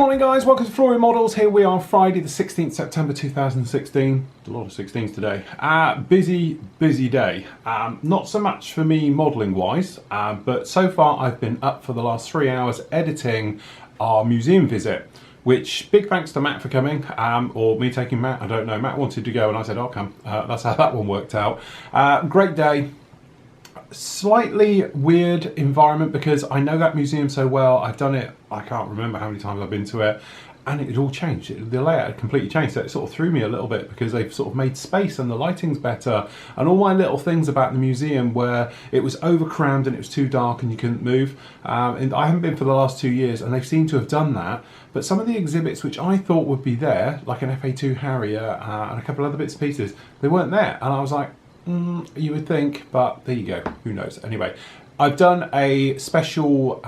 morning guys, welcome to Flory Models. Here we are, Friday the 16th September 2016. A lot of 16s today. Busy day. Not so much for me modelling wise, but so far I've been up for the last 3 hours editing our museum visit, which big thanks to Matt for coming, or me taking Matt, I don't know. Matt wanted to go and I said I'll come. That's how that one worked out. Great day. Slightly weird environment because I know that museum so well. I've done it, I can't remember how many times I've been to it, and it had all changed. The layout had completely changed, so it sort of threw me a little bit because they've sort of made space and the lighting's better, and all my little things about the museum where it was overcrammed and it was too dark and you couldn't move. And I haven't been for the last 2 years, and they seem to have done that. But some of the exhibits which I thought would be there, like an FA2 Harrier and a couple other bits and pieces, they weren't there, and I was like, you would think, but there you go, who knows. Anyway, I've done a special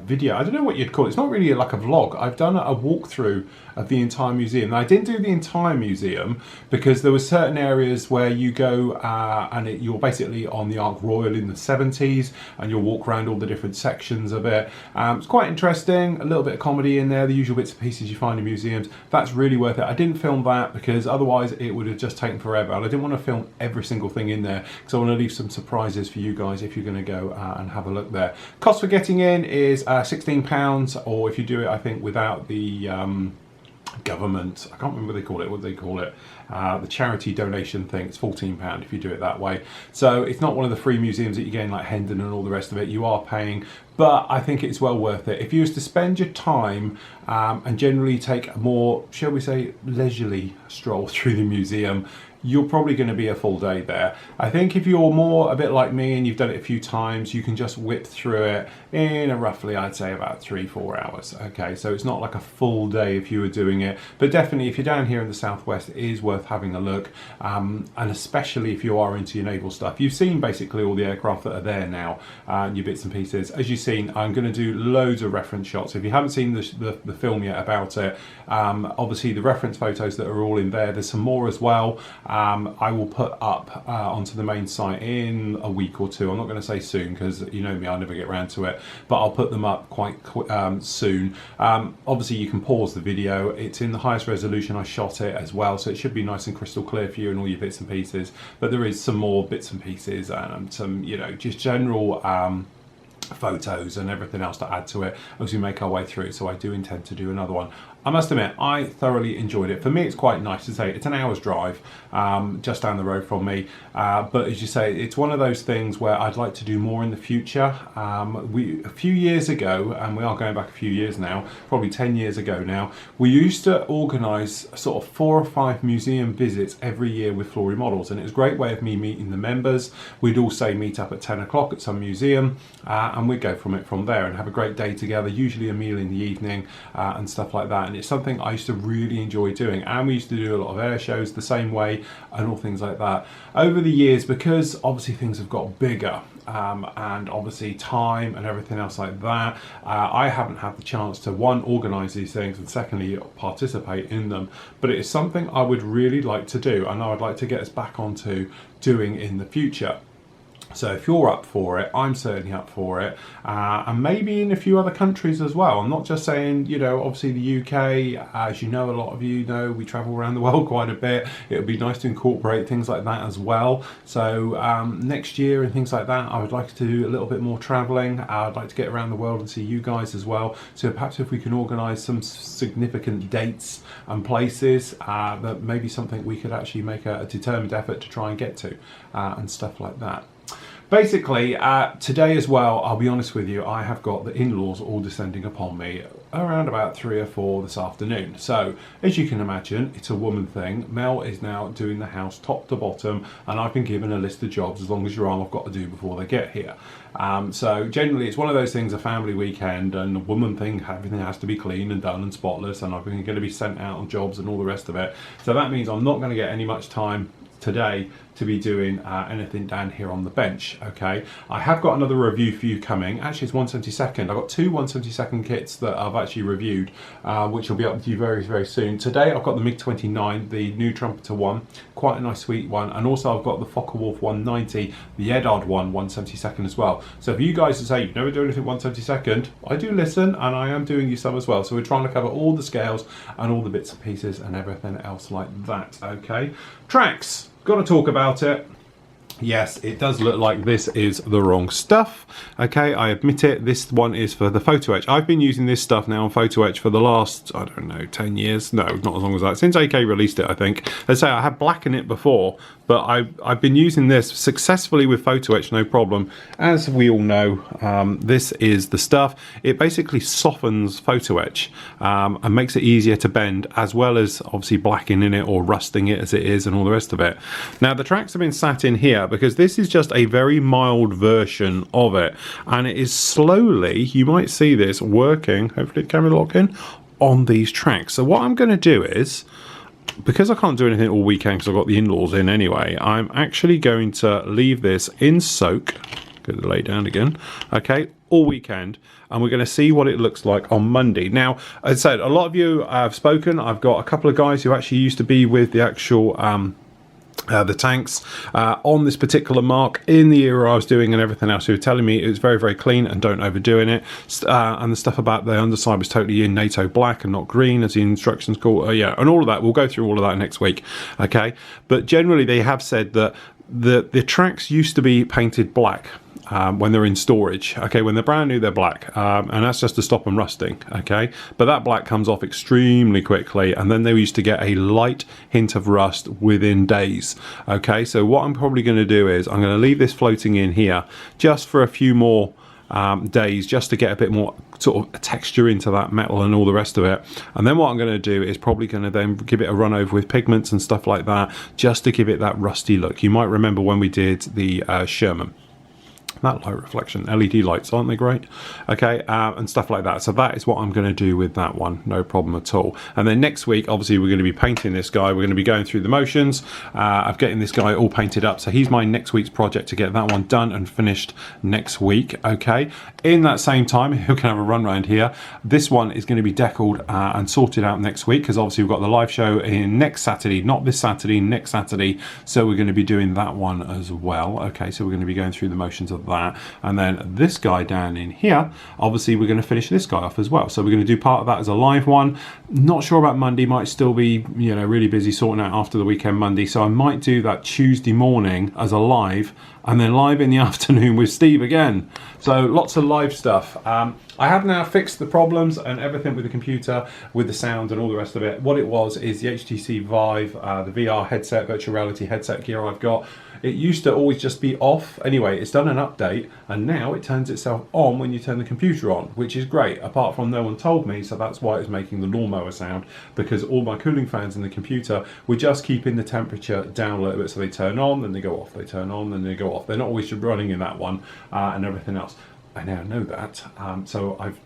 video. I don't know what you'd call it. It's not really like a vlog. I've done a walkthrough of the entire museum. Now, I didn't do the entire museum because there were certain areas where you go and you're basically on the Ark Royal in the 70s, and you'll walk around all the different sections of it. It's quite interesting, a little bit of comedy in there, the usual bits and pieces you find in museums. That's really worth it. I didn't film that because otherwise it would have just taken forever, and I didn't want to film every single thing in there because I want to leave some surprises for you guys if you're going to go and have a look there. Cost for getting in is £16, or if you do it, I think, without the government, I can't remember what they call it, the charity donation thing, it's £14 if you do it that way. So it's not one of the free museums that you get in like Hendon and all the rest of it. You are paying, but I think it's well worth it. If you was to spend your time and generally take a more, shall we say, leisurely stroll through the museum, you're probably going to be a full day there. I think if you're more a bit like me and you've done it a few times, you can just whip through it in a roughly, I'd say, about 3-4 hours. Okay, so it's not like a full day if you were doing it, but definitely if you're down here in the southwest, it is worth having a look, and especially if you are into your naval stuff. You've seen basically all the aircraft that are there now, your bits and pieces. As you've seen, I'm going to do loads of reference shots. If you haven't seen the film yet about it, obviously the reference photos that are all in there, there's some more as well. I will put up onto the main site in a week or two. I'm not going to say soon because you know me, I never get around to it, but I'll put them up quite soon. Obviously you can pause the video. It's in the highest resolution I shot it as well, so it should be nice and crystal clear for you and all your bits and pieces. But there is some more bits and pieces and some, you know, just general photos and everything else to add to it as we make our way through. So I do intend to do another one. I must admit, I thoroughly enjoyed it. For me, it's quite nice to say it's an hour's drive just down the road from me. But as you say, it's one of those things where I'd like to do more in the future. A few years ago, and we are going back a few years now, probably 10 years ago now, we used to organise sort of 4 or 5 museum visits every year with Flory Models, and it was a great way of me meeting the members. We'd all say meet up at 10 o'clock at some museum, and we'd go from there and have a great day together, usually a meal in the evening and stuff like that. And it's something I used to really enjoy doing, and we used to do a lot of air shows the same way and all things like that. Over the years, because obviously things have got bigger and obviously time and everything else like that, I haven't had the chance to, one, organise these things, and secondly, participate in them. But it is something I would really like to do, and I would like to get us back onto doing in the future. So if you're up for it, I'm certainly up for it, and maybe in a few other countries as well. I'm not just saying, you know, obviously the UK, as you know, a lot of you know, we travel around the world quite a bit. It would be nice to incorporate things like that as well. So next year and things like that, I would like to do a little bit more travelling. I'd like to get around the world and see you guys as well. So perhaps if we can organise some significant dates and places, that maybe something we could actually make a determined effort to try and get to, and stuff like that. Basically, today as well, I'll be honest with you, I have got the in-laws all descending upon me around about 3 or 4 this afternoon. So, as you can imagine, it's a woman thing. Mel is now doing the house top to bottom, and I've been given a list of jobs as long as your arm I've got to do before they get here. So generally it's one of those things, a family weekend, and a woman thing, everything has to be clean and done and spotless, and I'm going to be sent out on jobs and all the rest of it. So that means I'm not going to get any much time today to be doing anything down here on the bench. Okay, I have got another review for you coming. Actually, it's 1/72. I've got two 1/72 kits that I've actually reviewed, which will be up with you very, very soon. Today I've got the MiG-29, the new Trumpeter one, quite a nice sweet one, and also I've got the Focke-Wulf 190, the Eddard one, 1/72 as well. So if you guys say you've never done anything 1/72, I do listen, and I am doing you some as well. So we're trying to cover all the scales and all the bits and pieces and everything else like that. Okay, tracks. Got to talk about it. Yes, it does look like this is the wrong stuff. Okay, I admit it. This one is for the photo etch. I've been using this stuff now on photo etch for the last, I don't know, 10 years. No, not as long as that. Since AK released it, I think. Let's say I had black in it before, but I've been using this successfully with photo etch, no problem. As we all know, this is the stuff. It basically softens photo etch and makes it easier to bend, as well as obviously blacking in it or rusting it as it is and all the rest of it. Now, the tracks have been sat in here because this is just a very mild version of it, and it is slowly, you might see this working, hopefully the camera lock in, on these tracks. So what I'm going to do is, because I can't do anything all weekend because I've got the in-laws in anyway, I'm actually going to leave this in soak, go to lay down again, okay, all weekend, and we're going to see what it looks like on Monday. Now, as I said, a lot of you have spoken. I've got a couple of guys who actually used to be with the actual the tanks on this particular mark in the era I was doing and everything else, who were telling me it was very, very clean and don't overdoing it, and the stuff about the underside was totally in NATO black and not green as the instructions call, yeah, and all of that. We'll go through all of that next week, okay? But generally they have said that the tracks used to be painted black when they're in storage. Okay, when they're brand new, they're black, and that's just to stop them rusting. Okay, but that black comes off extremely quickly, and then they used to get a light hint of rust within days. Okay, so what I'm probably going to do is I'm going to leave this floating in here just for a few more days, just to get a bit more sort of texture into that metal and all the rest of it. And then what I'm going to do is probably going to then give it a run over with pigments and stuff like that, just to give it that rusty look. You might remember when we did the Sherman. That light reflection, LED lights, aren't they great? Okay, and stuff like that. So that is what I'm going to do with that one, no problem at all. And then next week, obviously, we're going to be painting this guy. We're going to be going through the motions of getting this guy all painted up. So he's my next week's project to get that one done and finished next week. Okay, in that same time, we can have a run around here. This one is going to be deckled and sorted out next week, because obviously we've got the live show in next Saturday, not this Saturday, next Saturday. So we're going to be doing that one as well. Okay, so we're going to be going through the motions of that. And then this guy down in here, obviously we're going to finish this guy off as well. So we're going to do part of that as a live one. Not sure about Monday, might still be, you know, really busy sorting out after the weekend Monday. So I might do that Tuesday morning as a live, and then live in the afternoon with Steve again. So lots of live stuff. I have now fixed the problems and everything with the computer, with the sound and all the rest of it. What it was is the HTC Vive, the VR headset, virtual reality headset gear I've got. It used to always just be off. Anyway, it's done an update, and now it turns itself on when you turn the computer on, which is great, apart from no one told me, so that's why it's making the lawnmower sound, because all my cooling fans in the computer were just keeping the temperature down a little bit, so they turn on, then they go off, they turn on, then they go off. They're not always running in that one, and everything else. I now know that, so I've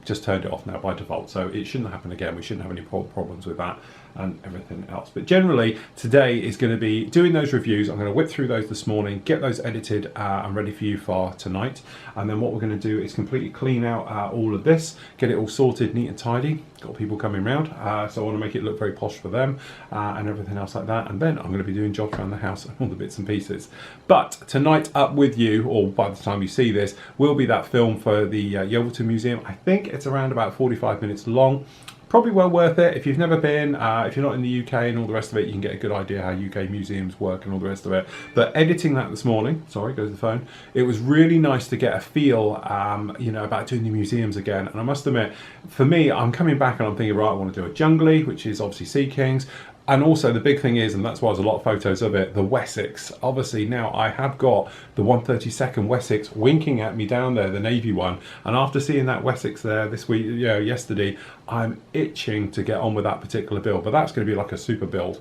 just turned it off now by default, so it shouldn't happen again. We shouldn't have any problems with that and everything else. But generally today is going to be doing those reviews. I'm going to whip through those this morning, get those edited and ready for you for tonight, and then what we're going to do is completely clean out all of this, get it all sorted, neat and tidy. Got people coming round, so I want to make it look very posh for them and everything else like that. And then I'm going to be doing jobs around the house and all the bits and pieces. But tonight up with you, or by the time you see this, will be that film for the Yeovilton Museum. I think it's around about 45 minutes long. Probably well worth it. If you've never been, if you're not in the UK and all the rest of it, you can get a good idea how UK museums work and all the rest of it. But editing that this morning, sorry, goes the phone, it was really nice to get a feel, you know, about doing the museums again. And I must admit, for me, I'm coming back and I'm thinking, right, I want to do a jungly, which is obviously Sea Kings. And also the big thing is, and that's why there's a lot of photos of it, the Wessex. Obviously now I have got the 132nd Wessex winking at me down there, the Navy one. And after seeing that Wessex there this week, you know, yesterday, I'm itching to get on with that particular build. But that's going to be like a super build.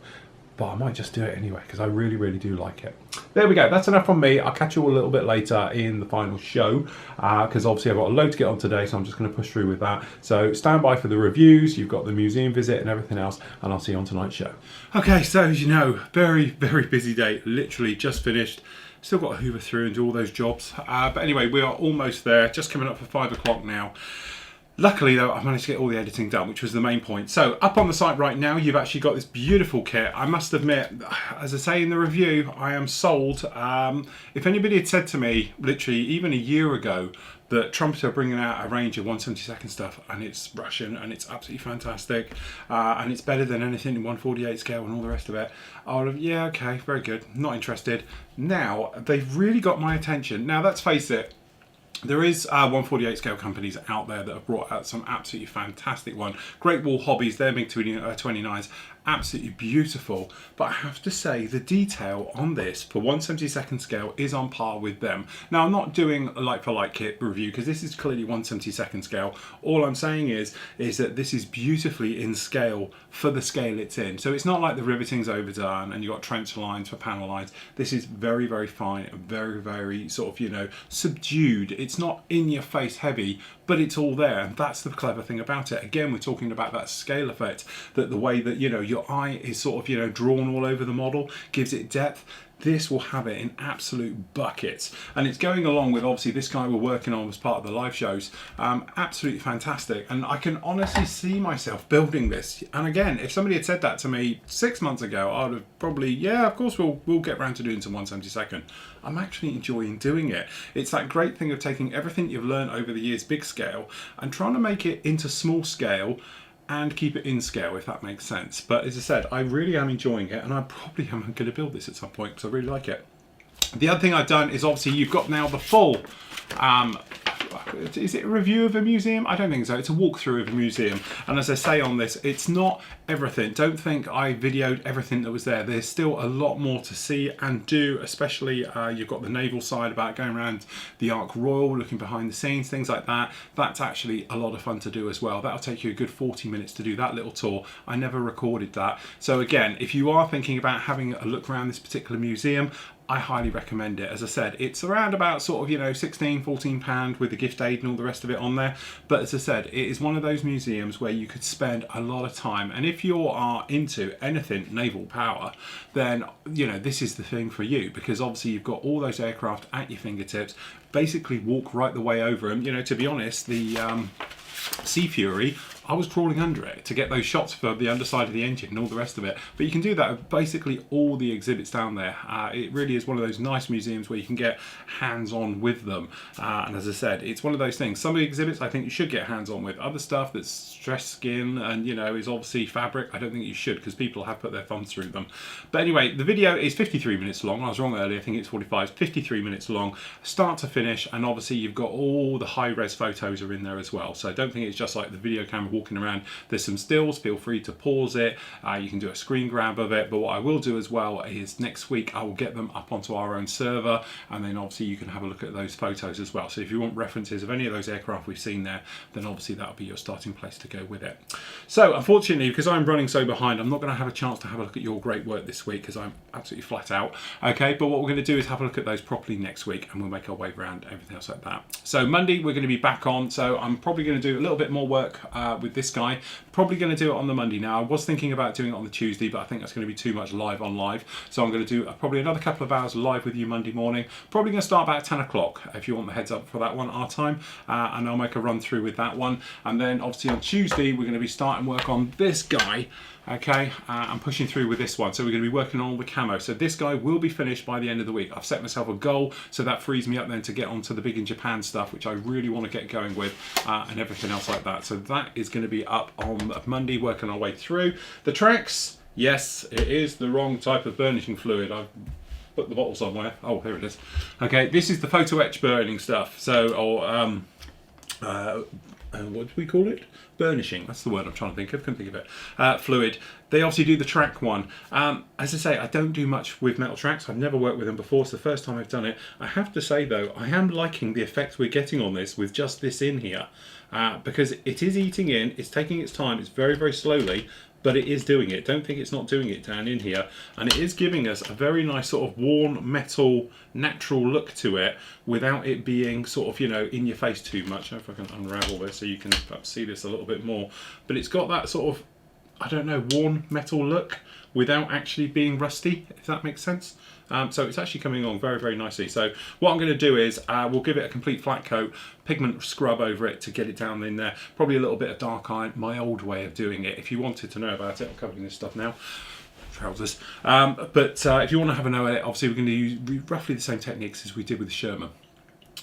but I might just do it anyway because I really, really do like it. There we go. That's enough from me. I'll catch you all a little bit later in the final show because obviously I've got a load to get on today, so I'm just going to push through with that. So stand by for the reviews. You've got the museum visit and everything else, and I'll see you on tonight's show. Okay, so as you know, very, very busy day. Literally just finished. Still got to hoover through and do all those jobs. But anyway, we are almost there. Just coming up for 5 o'clock now. Luckily though, I managed to get all the editing done, which was the main point. So up on the site right now, you've actually got this beautiful kit. I must admit, as I say in the review, I am sold. If anybody had said to me, literally even a year ago, that Trumpet are bringing out a range of 1/72 stuff, and it's Russian, and it's absolutely fantastic, and it's better than anything in 1/48 scale and all the rest of it, I would have, yeah, okay, very good, not interested. Now, they've really got my attention. Now, let's face it, there is 1/48 scale companies out there that have brought out some absolutely fantastic one. Great Wall Hobbies, their MiG 29s, absolutely beautiful. But I have to say the detail on this for 1/72 scale is on par with them. Now I'm not doing a like for like kit review because this is clearly 1/72 scale. All I'm saying is that this is beautifully in scale for the scale it's in. So it's not like the riveting's overdone and you've got trench lines for panel lines. This is very, very fine, very, very sort of, you know, subdued. It's not in your face heavy, but it's all there. And that's the clever thing about it. Again, we're talking about that scale effect, that the way that, you know, your eye is sort of, you know, drawn all over the model, gives it depth. This will have it in absolute buckets, and it's going along with obviously this guy we're working on as part of the live shows. Absolutely fantastic, and I can honestly see myself building this. And again, if somebody had said that to me 6 months ago, I would have probably, yeah, of course we'll get around to doing some 1/72. I'm actually enjoying doing it. It's that great thing of taking everything you've learned over the years, big scale, and trying to make it into small scale and keep it in scale, if that makes sense. But as I said, I really am enjoying it, and I probably am going to build this at some point because I really like it. The other thing I've done is obviously you've got now the full, is it a review of a museum? I don't think so. It's a walkthrough of a museum. And as I say on this, it's not everything. Don't think I videoed everything that was there. There's still a lot more to see and do, especially you've got the naval side about going around the Ark Royal, looking behind the scenes, things like that. That's actually a lot of fun to do as well. That'll take you a good 40 minutes to do that little tour. I never recorded that. So again, if you are thinking about having a look around this particular museum, I highly recommend it. As I said, it's around about sort of, you know, £16–14 with the gift aid and all the rest of it on there. But as I said, it is one of those museums where you could spend a lot of time. And if you are into anything naval power, then, you know, this is the thing for you, because obviously you've got all those aircraft at your fingertips. Basically walk right the way over them. You know, to be honest, the Sea Fury, I was crawling under it to get those shots for the underside of the engine and all the rest of it. But you can do that with basically all the exhibits down there. It really is one of those nice museums where you can get hands-on with them. And as I said, it's one of those things. Some of the exhibits I think you should get hands-on with. Other stuff that's stressed skin and, you know, is obviously fabric, I don't think you should, because people have put their thumbs through them. But anyway, the video is 53 minutes long. I was wrong earlier, I think it's 45. 53 minutes long, start to finish, and obviously you've got all the high-res photos are in there as well. So I don't think it's just like the video camera walking around. There's some stills, feel free to pause it. You can do a screen grab of it, but what I will do as well is next week I will get them up onto our own server, and then obviously you can have a look at those photos as well. So if you want references of any of those aircraft we've seen there, then obviously that'll be your starting place to go with it. So unfortunately, because I'm running so behind, I'm not going to have a chance to have a look at your great work this week because I'm absolutely flat out. Okay, but what we're going to do is have a look at those properly next week, and we'll make our way around everything else like that. So Monday we're going to be back on, so I'm probably going to do a little bit more work with this guy. Probably going to do it on the Monday now. I was thinking about doing it on the Tuesday, but I think that's going to be too much live on live. So I'm going to do probably another couple of hours live with you Monday morning. Probably going to start about 10 o'clock if you want the heads up for that one, our time. And I'll make a run through with that one. And then obviously on Tuesday, we're going to be starting work on this guy. Okay, I'm pushing through with this one. So we're going to be working on all the camo. So this guy will be finished by the end of the week. I've set myself a goal, so that frees me up then to get onto the big in Japan stuff, which I really want to get going with, and everything else like that. So that is going to be up on Monday, working our way through. The tracks, yes, it is the wrong type of burnishing fluid. I've put the bottle somewhere. Oh, here it is. Okay, this is the photo etch burning stuff. So, or what do we call it? burnishing, that's the word I'm trying to think of, couldn't think of it, fluid. They obviously do the track one. As I say, I don't do much with metal tracks. I've never worked with them before. It's the first time I've done it. I have to say though, I am liking the effect we're getting on this with just this in here, because it is eating in, it's taking its time, it's very, very slowly, but it is doing it. Don't think it's not doing it down in here. And it is giving us a very nice sort of worn metal, natural look to it without it being sort of, you know, in your face too much. I don't know if I can unravel this so you can perhaps see this a little bit more. But it's got that sort of, I don't know, worn metal look without actually being rusty, if that makes sense. So it's actually coming along very, very nicely. So what I'm going to do is we'll give it a complete flat coat, pigment scrub over it to get it down in there. Probably a little bit of dark iron, my old way of doing it. If you wanted to know about it, I'm covering this stuff now. Trousers. But if you want to have a know at it, obviously we're going to use roughly the same techniques as we did with the Sherman,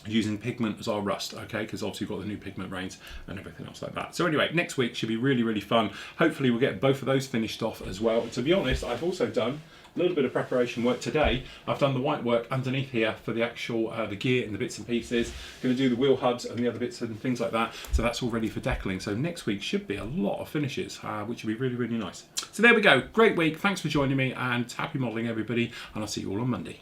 using pigment as our rust, okay, because obviously we've got the new pigment range and everything else like that. So anyway, next week should be really, really fun. Hopefully we'll get both of those finished off as well. And to be honest, I've also done a little bit of preparation work today. I've done the white work underneath here for the actual the gear and the bits and pieces. Going to do the wheel hubs and the other bits and things like that. So that's all ready for decaling. So next week should be a lot of finishes, which will be really, really nice. So there we go. Great week. Thanks for joining me and happy modelling everybody. And I'll see you all on Monday.